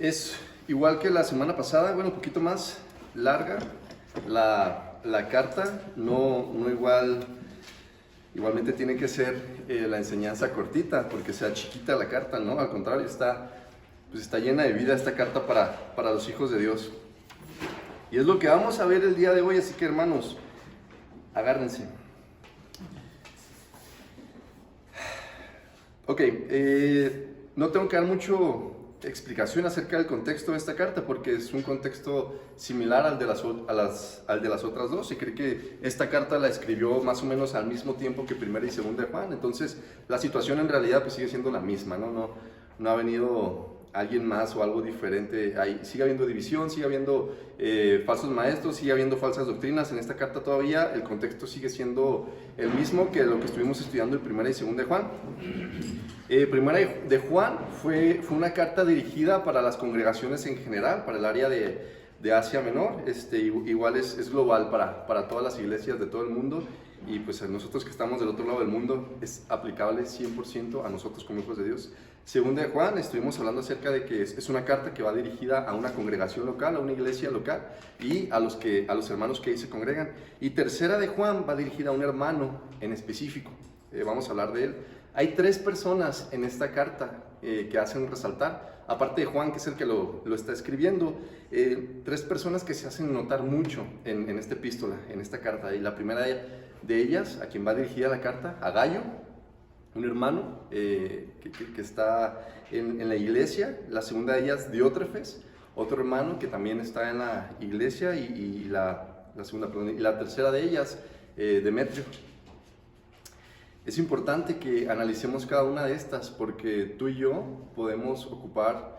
Es igual que la semana pasada, bueno, un poquito más larga la carta, igualmente tiene que ser la enseñanza cortita, porque sea chiquita la carta, ¿no? Al contrario, está llena de vida esta carta para los hijos de Dios. Y es lo que vamos a ver el día de hoy, así que hermanos, agárrense. Ok, no tengo que dar mucho explicación acerca del contexto de esta carta porque es un contexto similar al de las otras dos. Se cree que esta carta la escribió más o menos al mismo tiempo que primera y segunda de Juan, entonces la situación en realidad pues sigue siendo la misma, no ha venido alguien más o algo diferente. Sigue habiendo división, sigue habiendo falsos maestros, sigue habiendo falsas doctrinas. En esta carta todavía el contexto sigue siendo el mismo que lo que estuvimos estudiando en primera y segunda de Juan. Primera de Juan fue una carta dirigida para las congregaciones en general, para el área de Asia Menor. Igual es global para todas las iglesias de todo el mundo, y pues a nosotros que estamos del otro lado del mundo es aplicable 100% a nosotros como hijos de Dios. Segunda de Juan, estuvimos hablando acerca de que es una carta que va dirigida a una congregación local, a una iglesia local, y a los hermanos que ahí se congregan. Y tercera de Juan va dirigida a un hermano en específico. Vamos a hablar de él. Hay tres personas en esta carta que hacen resaltar, aparte de Juan, que es el que lo está escribiendo, tres personas que se hacen notar mucho en esta epístola, en esta carta. Y la primera de ellas, a quien va dirigida la carta, a Gayo, un hermano que está en la iglesia. La segunda de ellas, Diótrefes, otro hermano que también está en la iglesia. Y la tercera de ellas, Demetrio. Es importante que analicemos cada una de estas porque tú y yo podemos ocupar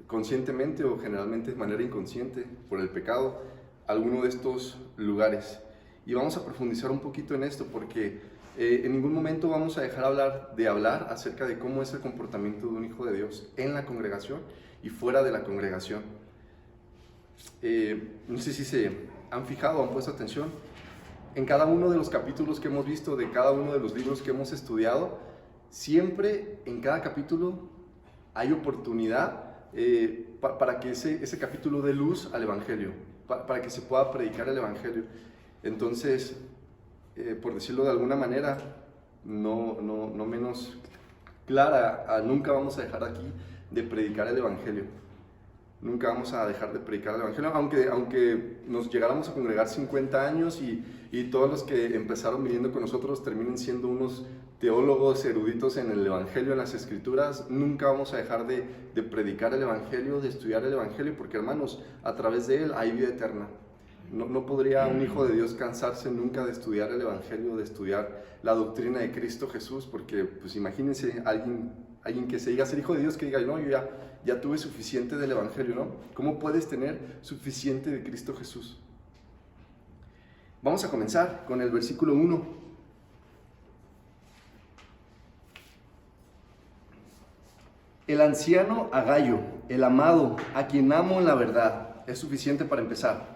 conscientemente o generalmente de manera inconsciente por el pecado alguno de estos lugares. Y vamos a profundizar un poquito en esto porque en ningún momento vamos a dejar de hablar acerca de cómo es el comportamiento de un hijo de Dios en la congregación y fuera de la congregación. No sé si se han fijado o han puesto atención. En cada uno de los capítulos que hemos visto, de cada uno de los libros que hemos estudiado, siempre en cada capítulo hay oportunidad para que ese capítulo dé luz al Evangelio, para que se pueda predicar el Evangelio. Entonces, por decirlo de alguna manera, no menos clara, nunca vamos a dejar aquí de predicar el Evangelio. Nunca vamos a dejar de predicar el Evangelio, aunque nos llegáramos a congregar 50 años y todos los que empezaron viniendo con nosotros terminen siendo unos teólogos eruditos en el Evangelio, en las Escrituras. Nunca vamos a dejar de predicar el Evangelio, de estudiar el Evangelio, porque hermanos, a través de él hay vida eterna. No podría un hijo de Dios cansarse nunca de estudiar el Evangelio, de estudiar la doctrina de Cristo Jesús, porque pues imagínense alguien que se diga ser hijo de Dios, que diga, no, yo ya tuve suficiente del Evangelio, ¿no? ¿Cómo puedes tener suficiente de Cristo Jesús? Vamos a comenzar con el versículo 1. El anciano a Gayo, el amado, a quien amo en la verdad. Es suficiente para empezar.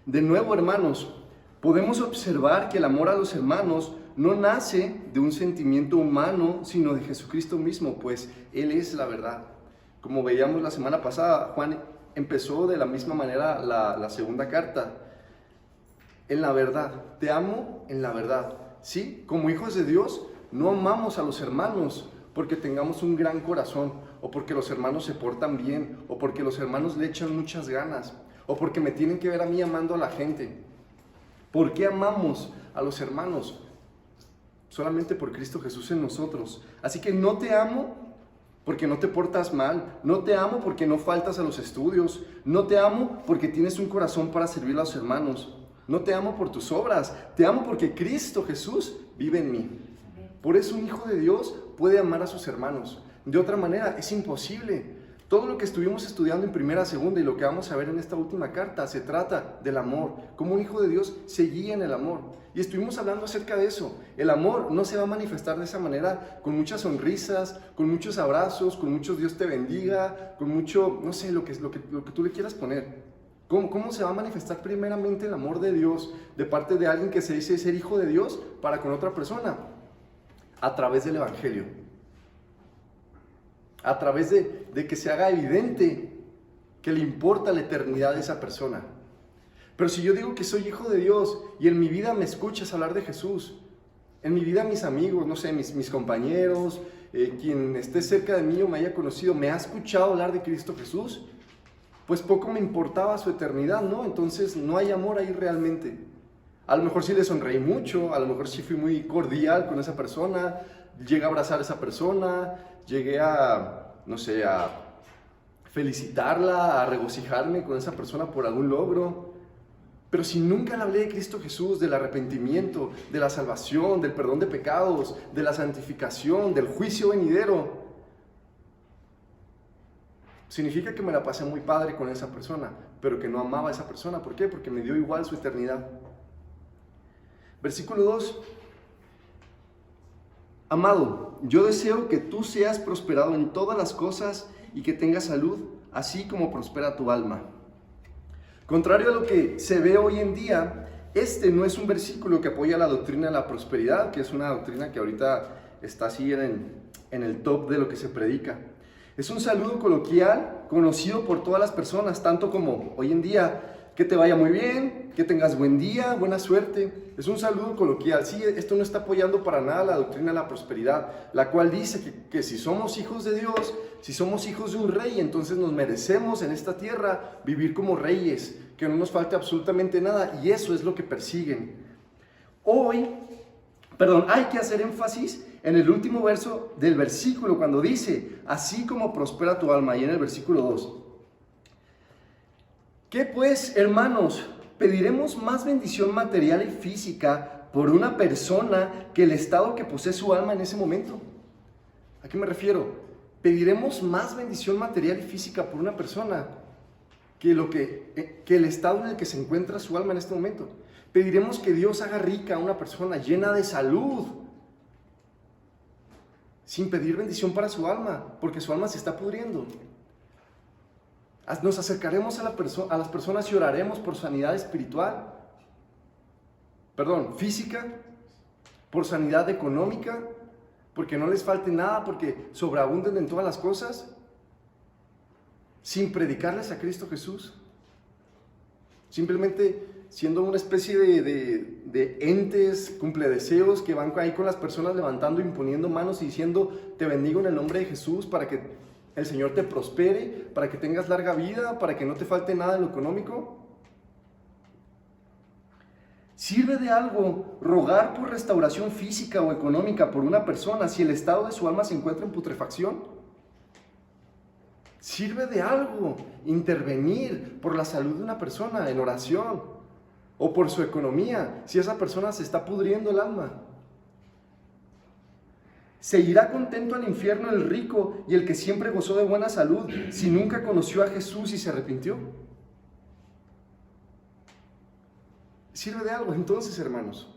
De nuevo, hermanos, podemos observar que el amor a los hermanos no nace de un sentimiento humano, sino de Jesucristo mismo, pues Él es la verdad. Como veíamos la semana pasada, Juan empezó de la misma manera la segunda carta. En la verdad, te amo en la verdad. Sí, como hijos de Dios, no amamos a los hermanos porque tengamos un gran corazón, o porque los hermanos se portan bien, o porque los hermanos le echan muchas ganas, o porque me tienen que ver a mí amando a la gente. ¿Por qué amamos a los hermanos? Solamente por Cristo Jesús en nosotros. Así que no te amo porque no te portas mal, no te amo porque no faltas a los estudios, no te amo porque tienes un corazón para servir a los hermanos, no te amo por tus obras, te amo porque Cristo Jesús vive en mí. Por eso un hijo de Dios puede amar a sus hermanos. De otra manera es imposible. Todo lo que estuvimos estudiando en primera, segunda y lo que vamos a ver en esta última carta se trata del amor. Como un hijo de Dios se guía en el amor. Y estuvimos hablando acerca de eso. El amor no se va a manifestar de esa manera con muchas sonrisas, con muchos abrazos, con muchos Dios te bendiga, con mucho, no sé, lo que tú le quieras poner. ¿Cómo se va a manifestar primeramente el amor de Dios de parte de alguien que se dice ser hijo de Dios para con otra persona? A través del Evangelio. a través de que se haga evidente que le importa la eternidad de esa persona. Pero si yo digo que soy hijo de Dios y en mi vida me escuchas hablar de Jesús, en mi vida mis amigos, no sé, mis compañeros, quien esté cerca de mí o me haya conocido, me ha escuchado hablar de Cristo Jesús, pues poco me importaba su eternidad, ¿no? Entonces no hay amor ahí realmente. A lo mejor sí le sonreí mucho, a lo mejor sí fui muy cordial con esa persona, llegué a abrazar a esa persona, llegué a, no sé, a felicitarla, a regocijarme con esa persona por algún logro. Pero si nunca le hablé de Cristo Jesús, del arrepentimiento, de la salvación, del perdón de pecados, de la santificación, del juicio venidero, significa que me la pasé muy padre con esa persona, pero que no amaba a esa persona. ¿Por qué? Porque me dio igual su eternidad. Versículo 2. Amado, yo deseo que tú seas prosperado en todas las cosas y que tengas salud, así como prospera tu alma. Contrario a lo que se ve hoy en día, este no es un versículo que apoya la doctrina de la prosperidad, que es una doctrina que ahorita está así en el top de lo que se predica. Es un saludo coloquial conocido por todas las personas, tanto como hoy en día, que te vaya muy bien, que tengas buen día, buena suerte. Es un saludo coloquial. Sí, esto no está apoyando para nada la doctrina de la prosperidad, la cual dice que si somos hijos de Dios, si somos hijos de un rey, entonces nos merecemos en esta tierra vivir como reyes, que no nos falte absolutamente nada, y eso es lo que persiguen. Hay que hacer énfasis en el último verso del versículo, cuando dice, así como prospera tu alma, y en el versículo 2. ¿Qué pues, hermanos? ¿Pediremos más bendición material y física por una persona que el estado que posee su alma en ese momento? ¿A qué me refiero? ¿Pediremos más bendición material y física por una persona que el estado en el que se encuentra su alma en este momento? ¿Pediremos que Dios haga rica a una persona llena de salud sin pedir bendición para su alma, porque su alma se está pudriendo? Nos acercaremos a las personas y oraremos por sanidad espiritual, física, por sanidad económica, porque no les falte nada, porque sobreabunden en todas las cosas, sin predicarles a Cristo Jesús, simplemente siendo una especie de entes cumpledeseos que van ahí con las personas levantando, imponiendo manos y diciendo, te bendigo en el nombre de Jesús para que el Señor te prospere, para que tengas larga vida, para que no te falte nada en lo económico. ¿Sirve de algo rogar por restauración física o económica por una persona si el estado de su alma se encuentra en putrefacción? ¿Sirve de algo intervenir por la salud de una persona en oración o por su economía si esa persona se está pudriendo el alma? ¿Se irá contento al infierno el rico y el que siempre gozó de buena salud si nunca conoció a Jesús y se arrepintió? ¿Sirve de algo entonces, hermanos?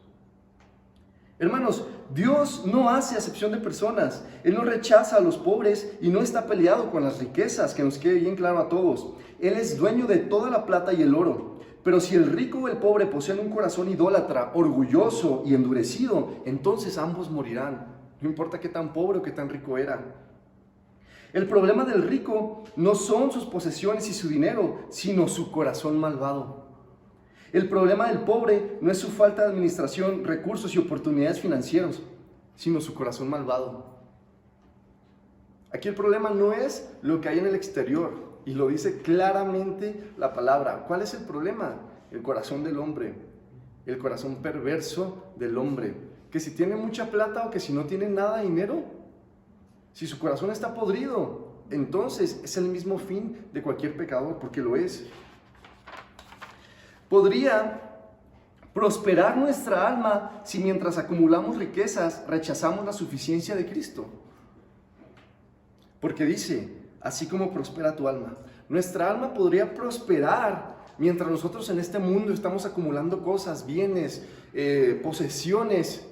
Hermanos, Dios no hace acepción de personas. Él no rechaza a los pobres y no está peleado con las riquezas, que nos quede bien claro a todos. Él es dueño de toda la plata y el oro. Pero si el rico o el pobre poseen un corazón idólatra, orgulloso y endurecido, entonces ambos morirán. No importa qué tan pobre o qué tan rico era. El problema del rico no son sus posesiones y su dinero, sino su corazón malvado. El problema del pobre no es su falta de administración, recursos y oportunidades financieros, sino su corazón malvado. Aquí el problema no es lo que hay en el exterior, y lo dice claramente la palabra. ¿Cuál es el problema? El corazón del hombre, el corazón perverso del hombre. Que si tiene mucha plata o que si no tiene nada de dinero, si su corazón está podrido, entonces es el mismo fin de cualquier pecador, porque lo es. ¿Podría prosperar nuestra alma si mientras acumulamos riquezas rechazamos la suficiencia de Cristo? Porque dice, así como prospera tu alma. Nuestra alma podría prosperar mientras nosotros en este mundo estamos acumulando cosas, bienes, posesiones,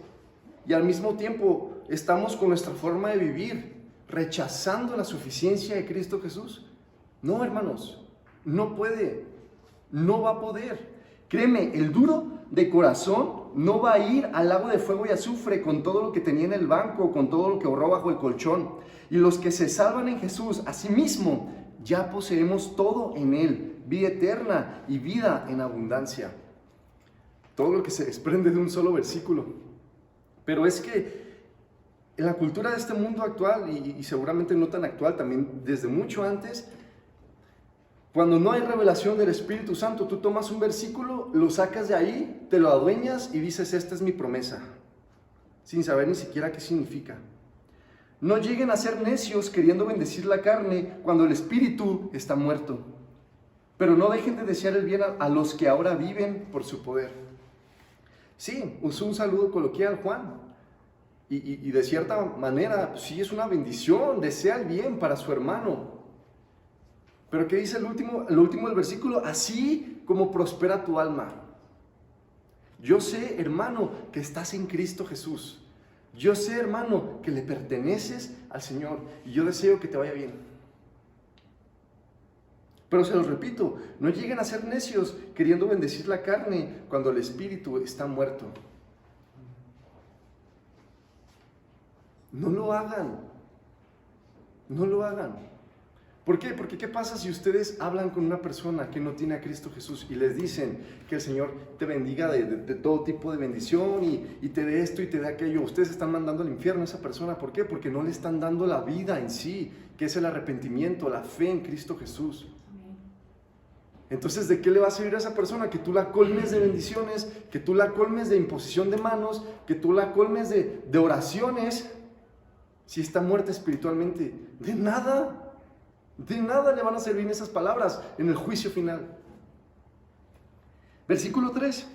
y al mismo tiempo estamos con nuestra forma de vivir rechazando la suficiencia de Cristo Jesús. No, hermanos, no puede, no va a poder. Créeme, el duro de corazón no va a ir al lago de fuego y azufre con todo lo que tenía en el banco, con todo lo que ahorró bajo el colchón. Y los que se salvan en Jesús, asimismo, ya poseemos todo en Él, vida eterna y vida en abundancia. Todo lo que se desprende de un solo versículo. Pero es que en la cultura de este mundo actual, y seguramente no tan actual, también desde mucho antes, cuando no hay revelación del Espíritu Santo, tú tomas un versículo, lo sacas de ahí, te lo adueñas y dices, esta es mi promesa, sin saber ni siquiera qué significa. No lleguen a ser necios queriendo bendecir la carne cuando el Espíritu está muerto, pero no dejen de desear el bien a los que ahora viven por su poder. Sí, usó un saludo coloquial, Juan, y de cierta manera, sí es una bendición, desea el bien para su hermano. Pero ¿qué dice el último del versículo? Así como prospera tu alma. Yo sé, hermano, que estás en Cristo Jesús. Yo sé, hermano, que le perteneces al Señor. Y yo deseo que te vaya bien. Pero se los repito, no lleguen a ser necios queriendo bendecir la carne cuando el espíritu está muerto. No lo hagan. No lo hagan. ¿Por qué? Porque ¿qué pasa si ustedes hablan con una persona que no tiene a Cristo Jesús y les dicen que el Señor te bendiga de todo tipo de bendición y te dé esto y te dé aquello? Ustedes están mandando al infierno a esa persona. ¿Por qué? Porque no le están dando la vida en sí, que es el arrepentimiento, la fe en Cristo Jesús. Entonces, ¿de qué le va a servir a esa persona? Que tú la colmes de bendiciones, que tú la colmes de imposición de manos, que tú la colmes de oraciones, si está muerta espiritualmente. De nada le van a servir esas palabras en el juicio final. Versículo 3.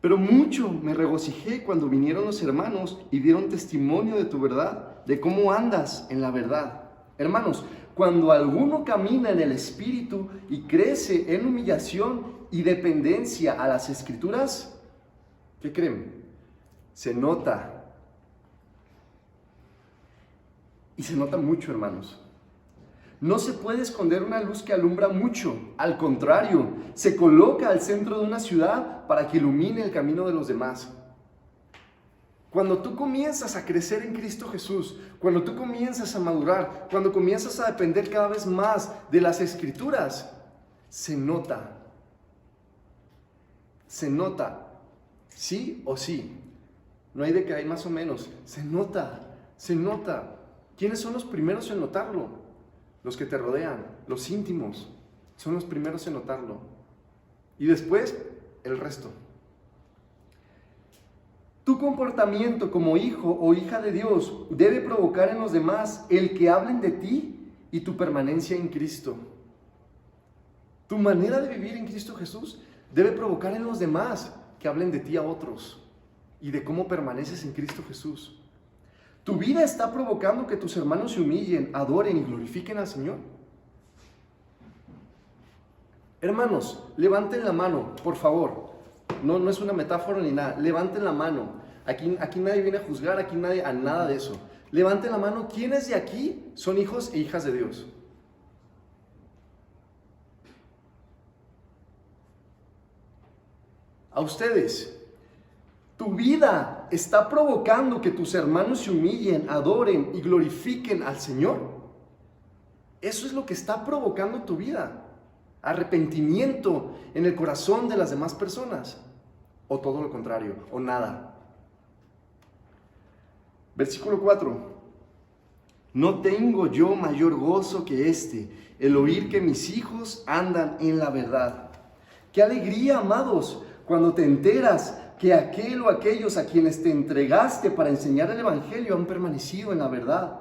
Pero mucho me regocijé cuando vinieron los hermanos y dieron testimonio de tu verdad, de cómo andas en la verdad. Hermanos, cuando alguno camina en el Espíritu y crece en humillación y dependencia a las Escrituras, ¿qué creen? Se nota. Y se nota mucho, hermanos. No se puede esconder una luz que alumbra mucho. Al contrario, se coloca al centro de una ciudad para que ilumine el camino de los demás. Cuando tú comienzas a crecer en Cristo Jesús, cuando tú comienzas a madurar, cuando comienzas a depender cada vez más de las Escrituras, se nota. Se nota. Sí o sí. No hay de que hay más o menos. Se nota. Se nota. ¿Quiénes son los primeros en notarlo? Los que te rodean, los íntimos, son los primeros en notarlo. Y después, el resto. Tu comportamiento como hijo o hija de Dios debe provocar en los demás el que hablen de ti y tu permanencia en Cristo. Tu manera de vivir en Cristo Jesús debe provocar en los demás que hablen de ti a otros y de cómo permaneces en Cristo Jesús. ¿Tu vida está provocando que tus hermanos se humillen, adoren y glorifiquen al Señor? Hermanos, levanten la mano, por favor. No es una metáfora ni nada. Levanten la mano. Aquí nadie viene a juzgar, aquí nadie a nada de eso. Levanten la mano. ¿Quiénes de aquí son hijos e hijas de Dios? A ustedes. ¿Tu vida está provocando que tus hermanos se humillen, adoren y glorifiquen al Señor? Eso es lo que está provocando tu vida. Arrepentimiento en el corazón de las demás personas. O todo lo contrario, o nada. Versículo 4. No tengo yo mayor gozo que este, el oír que mis hijos andan en la verdad. ¡Qué alegría, amados, cuando te enteras que aquel o aquellos a quienes te entregaste para enseñar el Evangelio han permanecido en la verdad!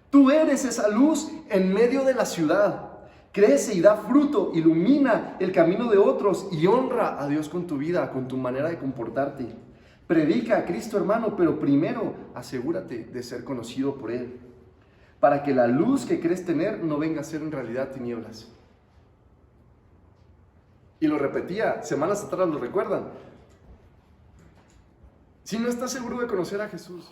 Tú eres esa luz en medio de la ciudad. Crece y da fruto, ilumina el camino de otros y honra a Dios con tu vida, con tu manera de comportarte. Predica a Cristo, hermano, pero primero asegúrate de ser conocido por Él, para que la luz que crees tener no venga a ser en realidad tinieblas. Y lo repetía, semanas atrás, ¿lo recuerdan? Si no estás seguro de conocer a Jesús,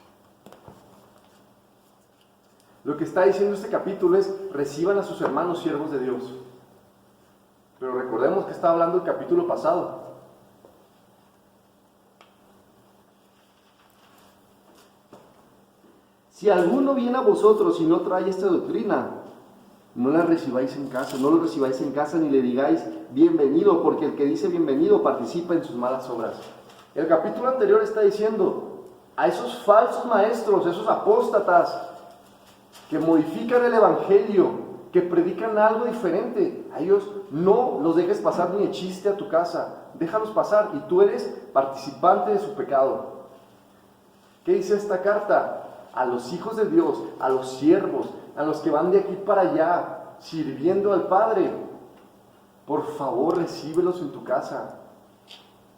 lo que está diciendo este capítulo es: reciban a sus hermanos siervos de Dios. Pero recordemos que está hablando el capítulo pasado. Si alguno viene a vosotros y no trae esta doctrina, no la recibáis en casa, no lo recibáis en casa ni le digáis bienvenido, porque el que dice bienvenido participa en sus malas obras. El capítulo anterior está diciendo a esos falsos maestros, esos apóstatas que modifican el evangelio, que predican algo diferente, a ellos no los dejes pasar ni de chiste a tu casa, déjalos pasar y tú eres participante de su pecado. ¿Qué dice esta carta? A los hijos de Dios, a los siervos, a los que van de aquí para allá, sirviendo al Padre, por favor recíbelos en tu casa,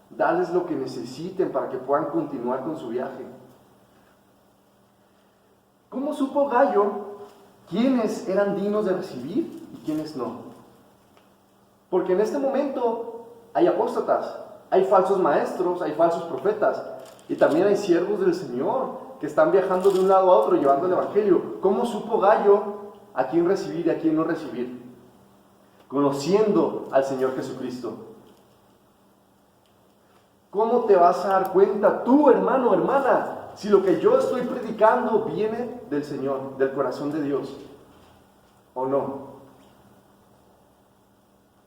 dales lo que necesiten para que puedan continuar con su viaje. ¿Cómo supo Gallo quiénes eran dignos de recibir y quiénes no? Porque en este momento hay apóstatas, hay falsos maestros, hay falsos profetas y también hay siervos del Señor que están viajando de un lado a otro llevando el evangelio. ¿Cómo supo Gallo a quién recibir y a quién no recibir? Conociendo al Señor Jesucristo. ¿Cómo te vas a dar cuenta tú, hermano, hermana, si lo que yo estoy predicando viene del Señor, del corazón de Dios, o no?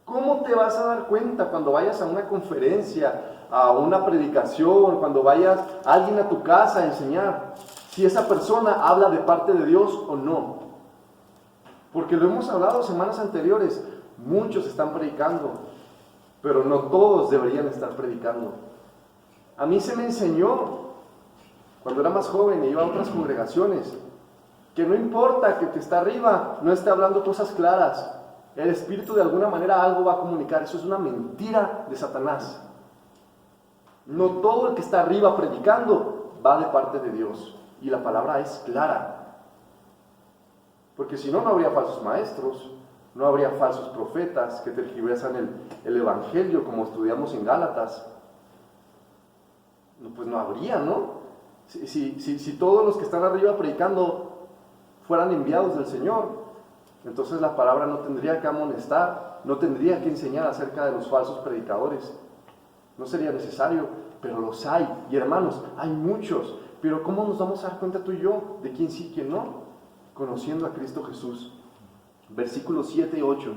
¿Cómo te vas a dar cuenta cuando vayas a una conferencia, a una predicación, cuando vayas a alguien a tu casa a enseñar, si esa persona habla de parte de Dios o no? Porque lo hemos hablado semanas anteriores, muchos están predicando, pero no todos deberían estar predicando. A mí se me enseñó, cuando era más joven y iba a otras congregaciones, que no importa que el que está arriba no esté hablando cosas claras, el Espíritu de alguna manera algo va a comunicar. Eso es una mentira de Satanás. No todo el que está arriba predicando va de parte de Dios, y la palabra es clara, porque si no, no habría falsos maestros, no habría falsos profetas que tergiversan el evangelio como estudiamos en Gálatas. Pues no habría, ¿no? Si todos los que están arriba predicando fueran enviados del Señor, entonces la palabra no tendría que amonestar, no tendría que enseñar acerca de los falsos predicadores. No sería necesario, pero los hay. Y hermanos, hay muchos. Pero ¿cómo nos vamos a dar cuenta tú y yo de quién sí y quién no? Conociendo a Cristo Jesús. Versículos 7 y 8.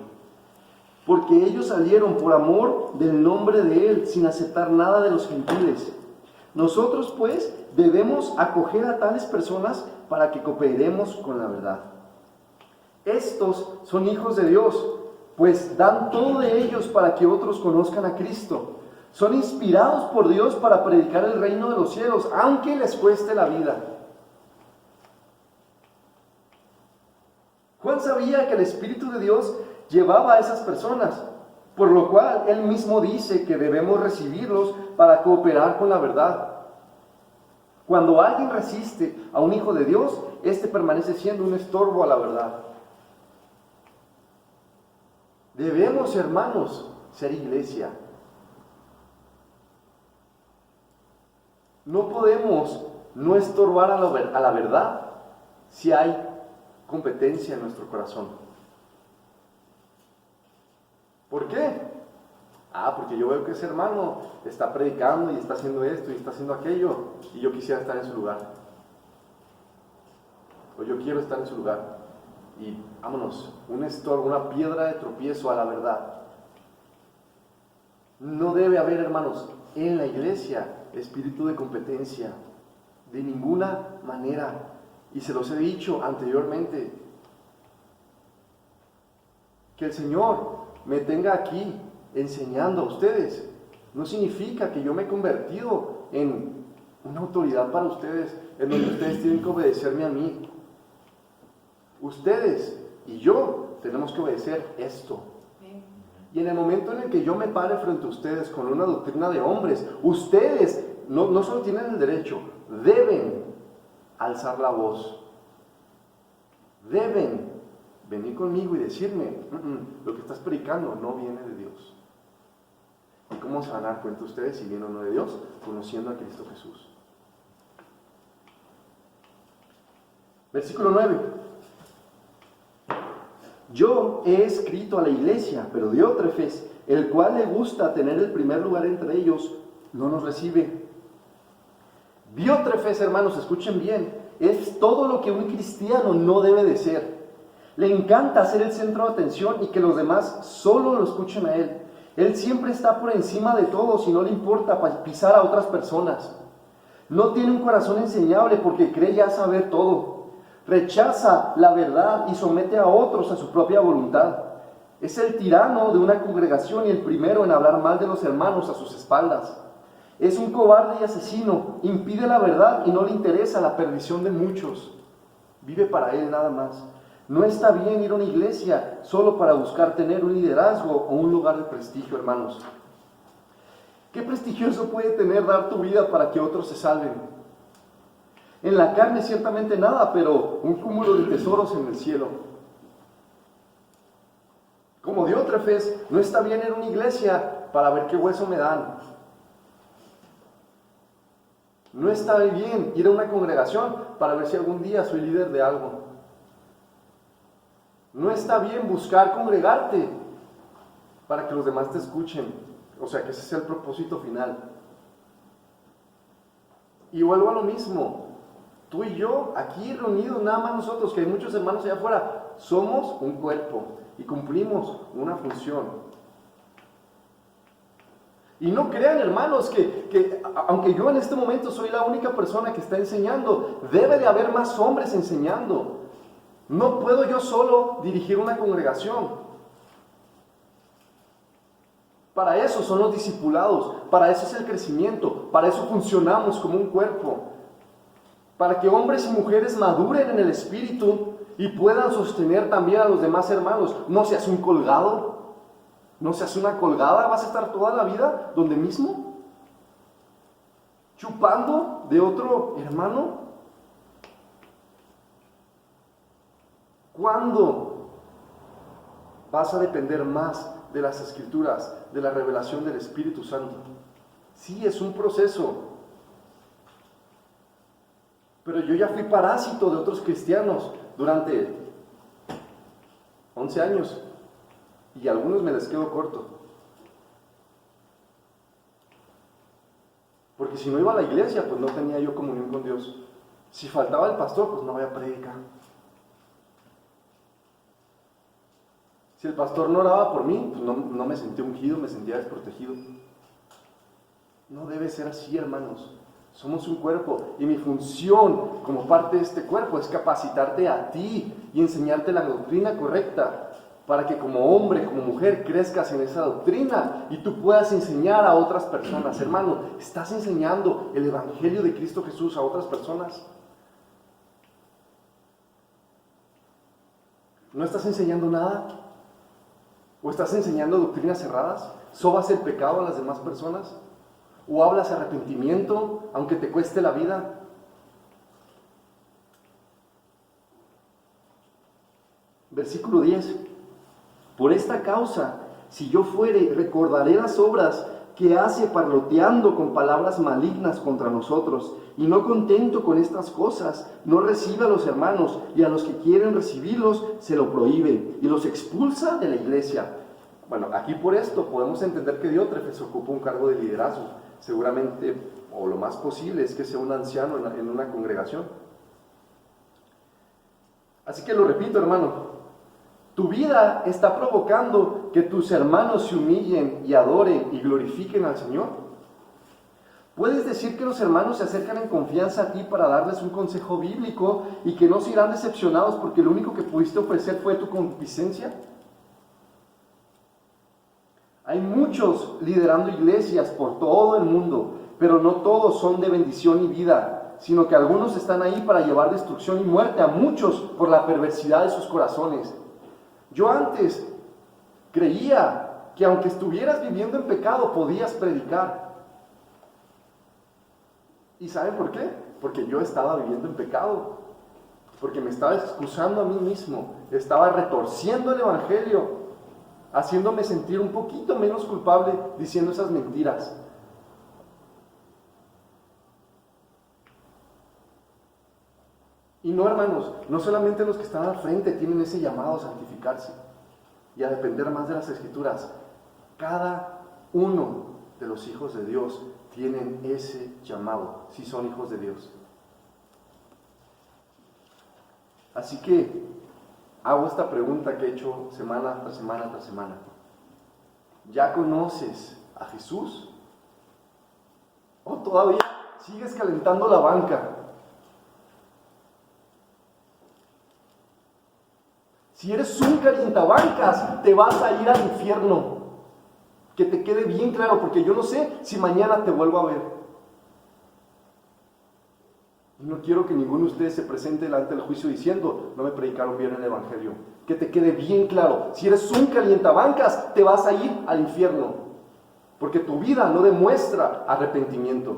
Porque ellos salieron por amor del nombre de Él, sin aceptar nada de los gentiles. Nosotros, pues, debemos acoger a tales personas para que cooperemos con la verdad. Estos son hijos de Dios, pues dan todo de ellos para que otros conozcan a Cristo. Son inspirados por Dios para predicar el reino de los cielos, aunque les cueste la vida. Juan sabía que el Espíritu de Dios llevaba a esas personas, por lo cual él mismo dice que debemos recibirlos para cooperar con la verdad. Cuando alguien resiste a un hijo de Dios, éste permanece siendo un estorbo a la verdad. Debemos, hermanos, ser iglesia. No podemos no estorbar a la verdad si hay competencia en nuestro corazón. ¿Por qué? Porque yo veo que ese hermano está predicando y está haciendo esto y está haciendo aquello y yo quisiera estar en su lugar. O yo quiero estar en su lugar. Y vámonos, un estorbo, una piedra de tropiezo a la verdad. No debe haber, hermanos, en la iglesia espíritu de competencia, de ninguna manera. Y se los he dicho anteriormente, que el Señor me tenga aquí enseñando a ustedes no significa que yo me he convertido en una autoridad para ustedes, en donde ustedes tienen que obedecerme a mí. Ustedes y yo tenemos que obedecer esto. Y en el momento en el que yo me pare frente a ustedes con una doctrina de hombres, ustedes no solo tienen el derecho, deben alzar la voz. Deben venir conmigo y decirme, lo que estás predicando no viene de Dios. ¿Y cómo se van a dar cuenta ustedes si viene o no de Dios? Conociendo a Cristo Jesús. Versículo 9. Yo he escrito a la iglesia, pero Diótrefes, el cual le gusta tener el primer lugar entre ellos, no nos recibe. Diótrefes, hermanos, escuchen bien, Es todo lo que un cristiano no debe de ser. Le encanta ser el centro de atención y que los demás solo lo escuchen a él. Él siempre está por encima de todos y no le importa pisar a otras personas. No tiene un corazón enseñable porque cree ya saber todo. Rechaza la verdad y somete a otros a su propia voluntad. Es el tirano de una congregación y el primero en hablar mal de los hermanos a sus espaldas. Es un cobarde y asesino, impide la verdad y no le interesa la perdición de muchos. Vive para él nada más. No está bien ir a una iglesia solo para buscar tener un liderazgo o un lugar de prestigio, hermanos. ¿Qué prestigioso puede tener dar tu vida para que otros se salven? En la carne ciertamente nada, pero un cúmulo de tesoros en el cielo. Como Diótrefes, no está bien ir a una iglesia para ver qué hueso me dan. No está bien ir a una congregación para ver si algún día soy líder de algo. No está bien buscar congregarte para que los demás te escuchen. O sea, que ese sea el propósito final. Y vuelvo a lo mismo. Tú y yo, aquí reunidos, nada más nosotros, que hay muchos hermanos allá afuera, somos un cuerpo y cumplimos una función. Y no crean, hermanos, que aunque yo en este momento soy la única persona que está enseñando, debe de haber más hombres enseñando. No puedo yo solo dirigir una congregación. Para eso son los discipulados, para eso es el crecimiento, para eso funcionamos como un cuerpo. Para que hombres y mujeres maduren en el espíritu y puedan sostener también a los demás hermanos. No seas un colgado. ¿No seas una colgada? ¿Vas a estar toda la vida donde mismo? ¿Chupando de otro hermano? ¿Cuándo vas a depender más de las Escrituras, de la revelación del Espíritu Santo? Sí, es un proceso. Pero yo ya fui parásito de otros cristianos durante 11 años. Y a algunos me les quedo corto. Porque si no iba a la iglesia, pues no tenía yo comunión con Dios. Si faltaba el pastor, pues no había prédica. Si el pastor no oraba por mí, pues no me sentía ungido, me sentía desprotegido. No debe ser así, hermanos. Somos un cuerpo y mi función como parte de este cuerpo es capacitarte a ti y enseñarte la doctrina correcta, para que como hombre, como mujer, crezcas en esa doctrina y tú puedas enseñar a otras personas. Hermano, ¿estás enseñando el Evangelio de Cristo Jesús a otras personas? ¿No estás enseñando nada? ¿O estás enseñando doctrinas cerradas? ¿Sobas el pecado a las demás personas? ¿O hablas arrepentimiento, aunque te cueste la vida? Versículo 10. Por esta causa, si yo fuere, recordaré las obras que hace parloteando con palabras malignas contra nosotros, y no contento con estas cosas, no recibe a los hermanos, y a los que quieren recibirlos se lo prohíbe, y los expulsa de la iglesia. Bueno, aquí por esto podemos entender que Diótrefes ocupa un cargo de liderazgo. Seguramente, o lo más posible, es que sea un anciano en una congregación. Así que lo repito, hermano. Tu vida está provocando que tus hermanos se humillen y adoren y glorifiquen al Señor. Puedes decir que los hermanos se acercan en confianza a ti para darles un consejo bíblico y que no se irán decepcionados porque lo único que pudiste ofrecer fue tu concupiscencia. Hay muchos liderando iglesias por todo el mundo, pero no todos son de bendición y vida, sino que algunos están ahí para llevar destrucción y muerte a muchos por la perversidad de sus corazones. Yo antes creía que aunque estuvieras viviendo en pecado podías predicar. ¿Y saben por qué? Porque yo estaba viviendo en pecado, porque me estaba excusando a mí mismo, estaba retorciendo el evangelio, haciéndome sentir un poquito menos culpable diciendo esas mentiras. Y no, hermanos, no solamente los que están al frente tienen ese llamado a santificarse y a depender más de las Escrituras. Cada uno de los hijos de Dios tienen ese llamado, si son hijos de Dios. Así que hago esta pregunta que he hecho semana tras semana tras semana. ¿Ya conoces a Jesús? ¿O todavía sigues calentando la banca? Si eres un calientabancas, te vas a ir al infierno. Que te quede bien claro, porque yo no sé si mañana te vuelvo a ver. Y no quiero que ninguno de ustedes se presente delante del juicio diciendo, no me predicaron bien el evangelio. Que te quede bien claro, si eres un calientabancas, te vas a ir al infierno. Porque tu vida no demuestra arrepentimiento.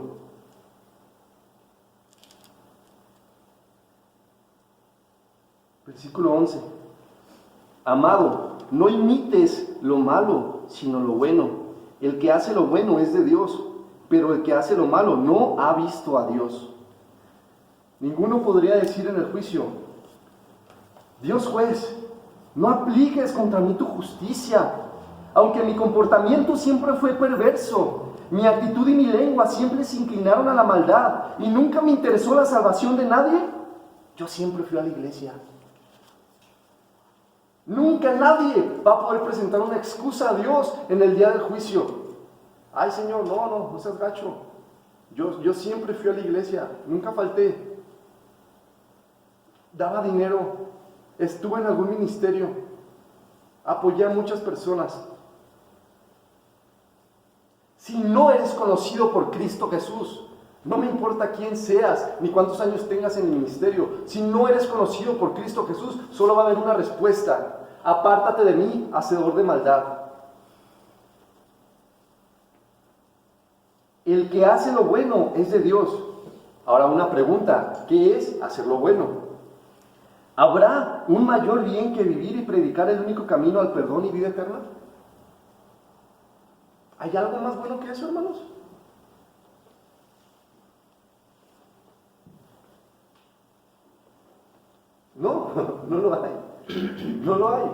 Versículo 11. Amado, no imites lo malo, sino lo bueno. El que hace lo bueno es de Dios, pero el que hace lo malo no ha visto a Dios. Ninguno podría decir en el juicio, Dios juez, no apliques contra mí tu justicia, aunque mi comportamiento siempre fue perverso, mi actitud y mi lengua siempre se inclinaron a la maldad y nunca me interesó la salvación de nadie. Yo siempre fui a la iglesia. Nunca nadie va a poder presentar una excusa a Dios en el día del juicio. Ay, Señor, no seas gacho. Yo siempre fui a la iglesia, nunca falté. Daba dinero, estuve en algún ministerio, apoyé a muchas personas. Si no eres conocido por Cristo Jesús, no me importa quién seas, ni cuántos años tengas en el ministerio, si no eres conocido por Cristo Jesús, solo va a haber una respuesta: apártate de mí, hacedor de maldad. El que hace lo bueno es de Dios. Ahora una pregunta, ¿qué es hacer lo bueno? ¿Habrá un mayor bien que vivir y predicar el único camino al perdón y vida eterna? ¿Hay algo más bueno que eso, hermanos? No lo hay. No lo hay.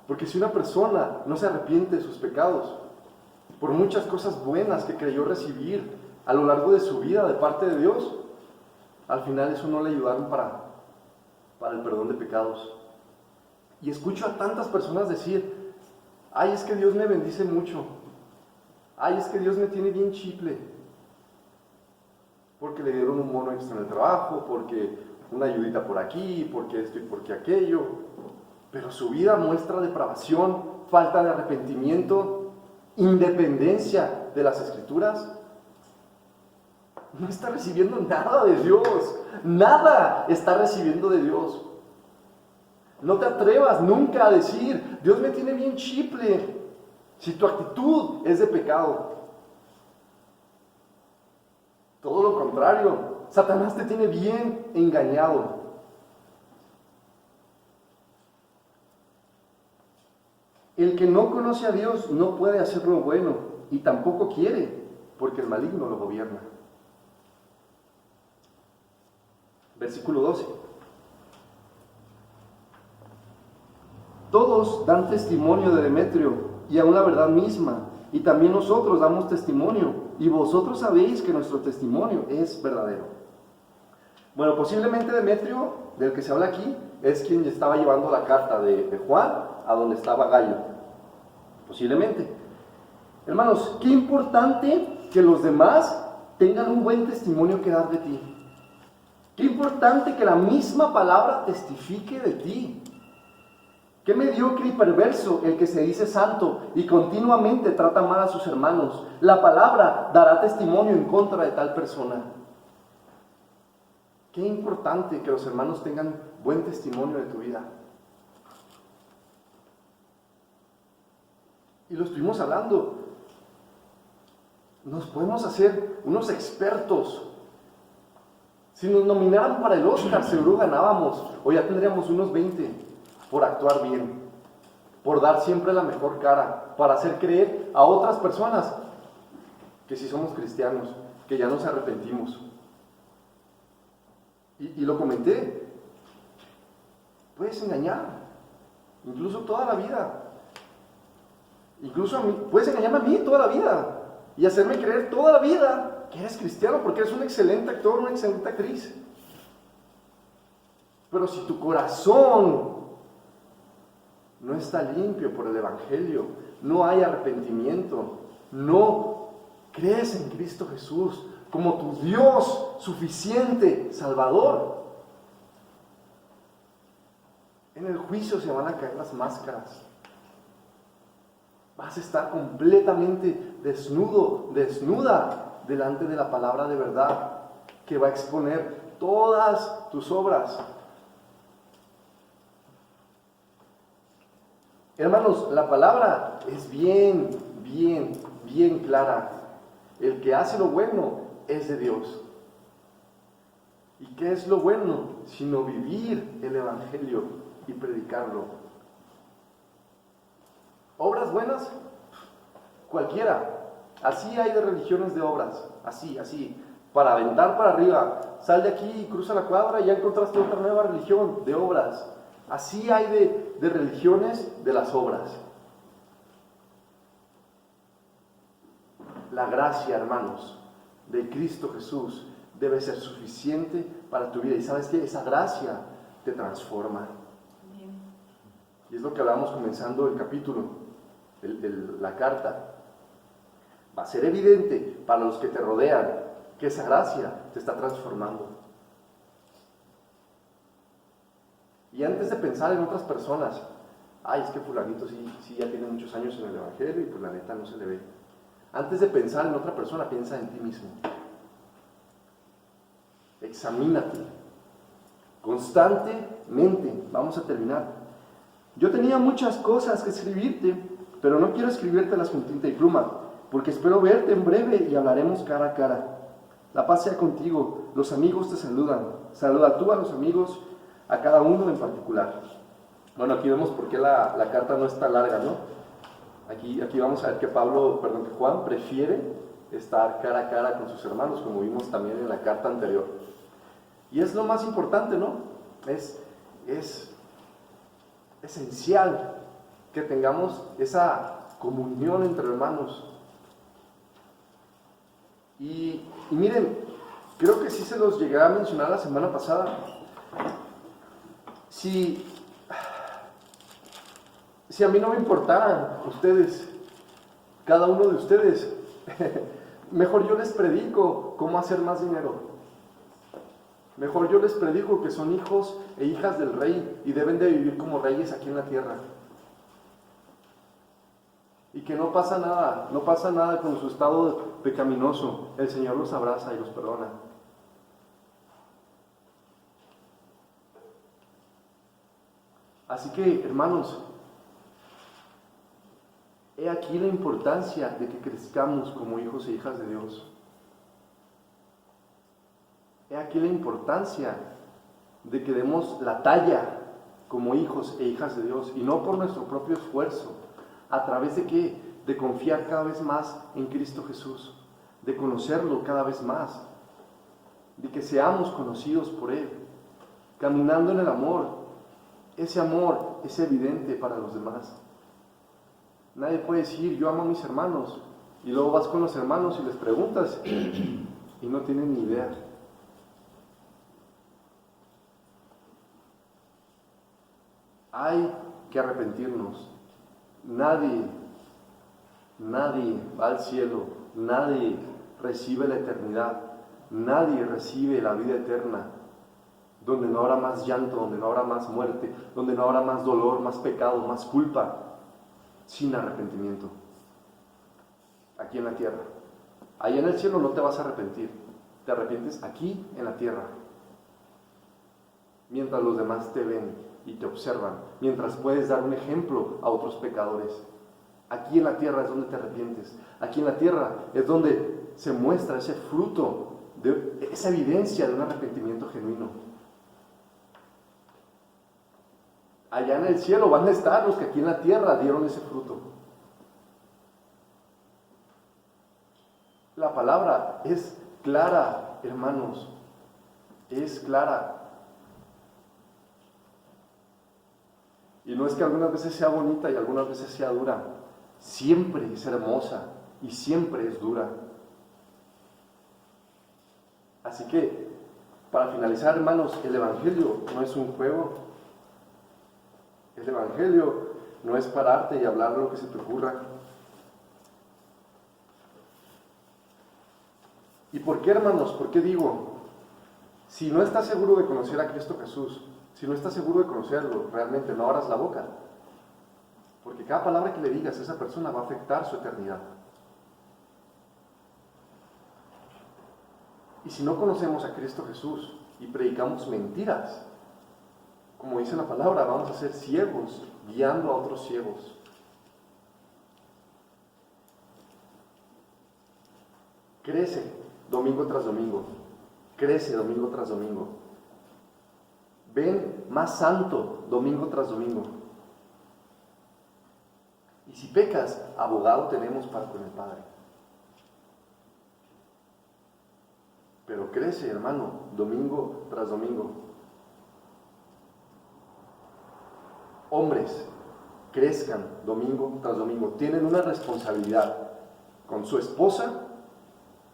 Porque si una persona no se arrepiente de sus pecados, por muchas cosas buenas que creyó recibir a lo largo de su vida de parte de Dios, al final eso no le ayudaron para el perdón de pecados. Y escucho a tantas personas decir, ay, es que Dios me bendice mucho, ay, es que Dios me tiene bien chiple, porque le dieron un bono extra en el trabajo, porque una ayudita por aquí, porque esto y porque aquello, pero su vida muestra depravación, falta de arrepentimiento, independencia de las Escrituras. No está recibiendo nada de Dios, nada está recibiendo de Dios. No te atrevas nunca a decir, Dios me tiene bien chiple, si tu actitud es de pecado. Todo lo contrario, Satanás te tiene bien engañado. El que no conoce a Dios no puede hacer lo bueno y tampoco quiere, porque el maligno lo gobierna. Versículo 12. Todos dan testimonio de Demetrio y aun la verdad misma, y también nosotros damos testimonio, y vosotros sabéis que nuestro testimonio es verdadero. Bueno, posiblemente Demetrio, del que se habla aquí, es quien estaba llevando la carta de Juan a donde estaba Gallo. Posiblemente. Hermanos, qué importante que los demás tengan un buen testimonio que dar de ti. Qué importante que la misma palabra testifique de ti. Qué mediocre y perverso el que se dice santo y continuamente trata mal a sus hermanos. La palabra dará testimonio en contra de tal persona. Qué importante que los hermanos tengan buen testimonio de tu vida. Y lo estuvimos hablando. Nos podemos hacer unos expertos. Si nos nominaran para el Oscar, seguro ganábamos, o ya tendríamos unos 20 por actuar bien, por dar siempre la mejor cara, para hacer creer a otras personas que sí somos cristianos, que ya nos arrepentimos. Y lo comenté, puedes engañar, incluso toda la vida, incluso a mí, puedes engañarme a mí toda la vida, y hacerme creer toda la vida que eres cristiano, porque eres un excelente actor, una excelente actriz. Pero si tu corazón no está limpio por el Evangelio, no hay arrepentimiento, no crees en Cristo Jesús como tu Dios suficiente, Salvador, en el juicio se van a caer las máscaras. Vas a estar completamente desnudo, desnuda, delante de la palabra de verdad, que va a exponer todas tus obras. Hermanos, la palabra es bien clara. El que hace lo bueno es de Dios. ¿Y qué es lo bueno? Sino vivir el Evangelio y predicarlo. ¿Obras buenas? Cualquiera. Así hay de religiones de obras. Así. Para aventar para arriba. Sal de aquí y cruza la cuadra y ya encontraste otra nueva religión de obras. Así hay de religiones de las obras. La gracia, hermanos, de Cristo Jesús debe ser suficiente para tu vida. Y ¿sabes qué? Esa gracia te transforma. Y es lo que hablamos comenzando el capítulo, la carta. Va a ser evidente para los que te rodean que esa gracia te está transformando. Y antes de pensar en otras personas, es que fulanito sí ya tiene muchos años en el Evangelio y pues la neta no se le ve. Antes de pensar en otra persona, piensa en ti mismo. Examínate. Constantemente. Vamos a terminar. Yo tenía muchas cosas que escribirte, pero no quiero escribírtelas con tinta y pluma, porque espero verte en breve y hablaremos cara a cara. La paz sea contigo. Los amigos te saludan. Saluda tú a los amigos, a cada uno en particular. Bueno, aquí vemos por qué la carta no está larga, ¿no? Aquí vamos a ver que Juan prefiere estar cara a cara con sus hermanos, como vimos también en la carta anterior. Y es lo más importante, ¿no? Es esencial que tengamos esa comunión entre hermanos. Y miren, creo que sí se los llegué a mencionar la semana pasada. Si a mí no me importaran ustedes, cada uno de ustedes, mejor yo les predico cómo hacer más dinero. Mejor yo les predico que son hijos e hijas del rey y deben de vivir como reyes aquí en la tierra. Y que no pasa nada con su estado pecaminoso. El Señor los abraza y los perdona. Así que, hermanos, he aquí la importancia de que crezcamos como hijos e hijas de Dios. He aquí la importancia de que demos la talla como hijos e hijas de Dios, y no por nuestro propio esfuerzo. ¿A través de qué? De confiar cada vez más en Cristo Jesús, de conocerlo cada vez más, de que seamos conocidos por Él, caminando en el amor. Ese amor es evidente para los demás. Nadie puede decir, yo amo a mis hermanos, y luego vas con los hermanos y les preguntas y no tienen ni idea. Hay que arrepentirnos. Nadie va al cielo, nadie recibe la eternidad, nadie recibe la vida eterna, donde no habrá más llanto, donde no habrá más muerte, donde no habrá más dolor, más pecado, más culpa, sin arrepentimiento. Aquí en la tierra. Allá en el cielo no te vas a arrepentir, te arrepientes aquí en la tierra, mientras los demás te ven y te observan, mientras puedes dar un ejemplo a otros pecadores. Aquí en la tierra es donde te arrepientes. Aquí en la tierra es donde se muestra ese fruto, esa evidencia de un arrepentimiento genuino. Allá en el cielo van a estar los que aquí en la tierra dieron ese fruto. La palabra es clara, hermanos. Es clara. Y no es que algunas veces sea bonita y algunas veces sea dura. Siempre es hermosa y siempre es dura. Así que Para finalizar, hermanos, el Evangelio no es un juego. El Evangelio no es pararte y hablar lo que se te ocurra. ¿Y por qué, hermanos? ¿Por qué digo? Si no estás seguro de conocer a Cristo Jesús, si no estás seguro de conocerlo, realmente no abras la boca. Porque cada palabra que le digas a esa persona va a afectar su eternidad. Y si no conocemos a Cristo Jesús y predicamos mentiras, como dice la palabra, vamos a ser ciegos, guiando a otros ciegos. Crece domingo tras domingo. Crece domingo tras domingo. Ven más santo domingo tras domingo. Y si pecas, abogado tenemos para con el Padre. Pero crece, hermano, domingo tras domingo. Hombres, crezcan domingo tras domingo. Tienen una responsabilidad con su esposa,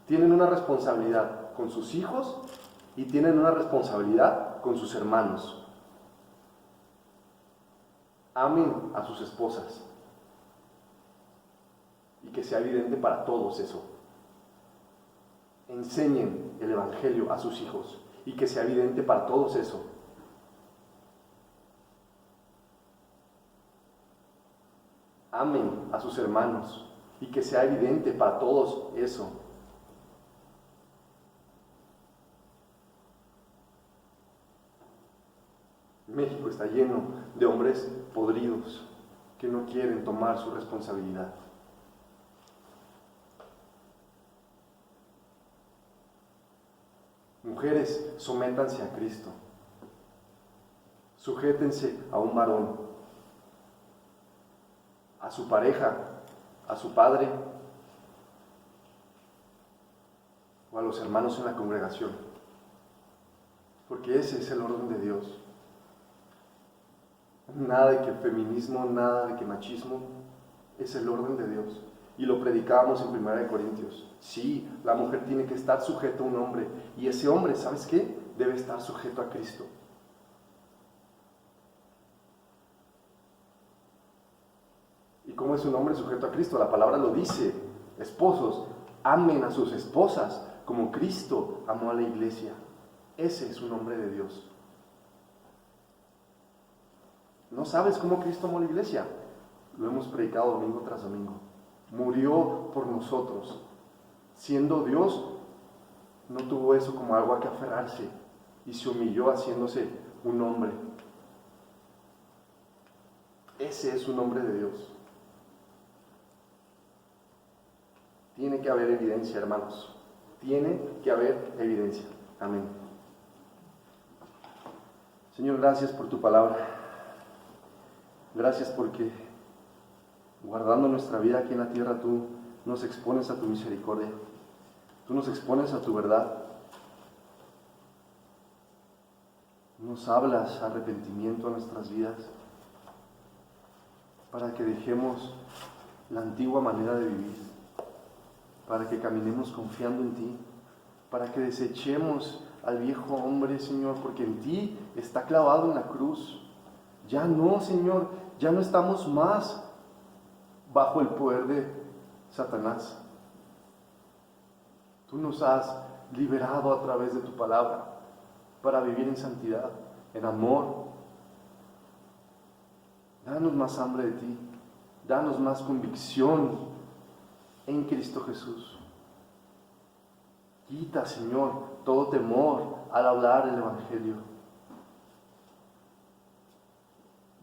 tienen una responsabilidad con sus hijos y tienen una responsabilidad con sus hermanos. Amen a sus esposas y que sea evidente para todos eso. Enseñen el Evangelio a sus hijos y que sea evidente para todos eso. Amen a sus hermanos y que sea evidente para todos eso. México está lleno de hombres podridos que no quieren tomar su responsabilidad. Mujeres, sométanse a Cristo. Sujétense a un varón, a su pareja, a su padre o a los hermanos en la congregación. Porque ese es el orden de Dios. Nada de que feminismo, nada de que machismo, es el orden de Dios. Y lo predicábamos en 1 Corintios. Sí, la mujer tiene que estar sujeta a un hombre. Y ese hombre, ¿sabes qué? Debe estar sujeto a Cristo. ¿Y cómo es un hombre sujeto a Cristo? La palabra lo dice. Esposos, amen a sus esposas como Cristo amó a la iglesia. Ese es un hombre de Dios. ¿No sabes cómo Cristo amó a la iglesia? Lo hemos predicado domingo tras domingo. Murió por nosotros. Siendo Dios, no tuvo eso como algo a que aferrarse y se humilló haciéndose un hombre. Ese es un hombre de Dios. Tiene que haber evidencia, hermanos. Tiene que haber evidencia. Amén. Señor, gracias por tu palabra. Gracias porque, guardando nuestra vida aquí en la tierra, tú nos expones a tu misericordia. Tú nos expones a tu verdad. Nos hablas arrepentimiento a nuestras vidas para que dejemos la antigua manera de vivir, para que caminemos confiando en ti, para que desechemos al viejo hombre, Señor, porque en ti está clavado en la cruz. Ya no, Señor, ya no estamos más bajo el poder de Satanás. Tú nos has liberado a través de tu palabra para vivir en santidad, en amor. Danos más hambre de ti, danos más convicción en Cristo Jesús. Quita, Señor, todo temor al hablar el Evangelio.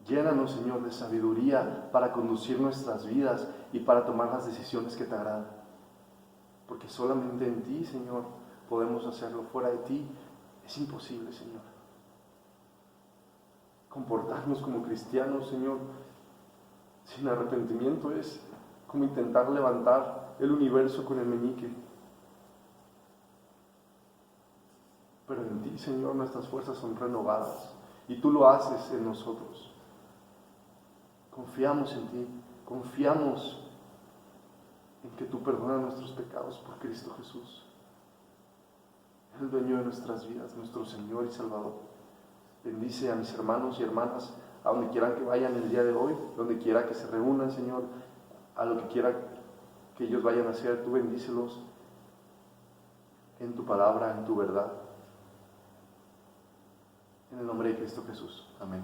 Llénanos, Señor, de sabiduría para conducir nuestras vidas y para tomar las decisiones que te agradan. Porque solamente en ti, Señor, podemos hacerlo. Fuera de ti es imposible, Señor. Comportarnos como cristianos, Señor, sin arrepentimiento es como intentar levantar el universo con el meñique. Pero en ti, Señor, nuestras fuerzas son renovadas y tú lo haces en nosotros. Confiamos en ti, confiamos en que tú perdonas nuestros pecados por Cristo Jesús. el dueño de nuestras vidas, nuestro Señor y Salvador. Bendice a mis hermanos y hermanas, a donde quieran que vayan el día de hoy, donde quiera que se reúnan, Señor, a lo que quiera que ellos vayan a hacer, tú bendícelos en tu palabra, en tu verdad. En el nombre de Cristo Jesús. Amén.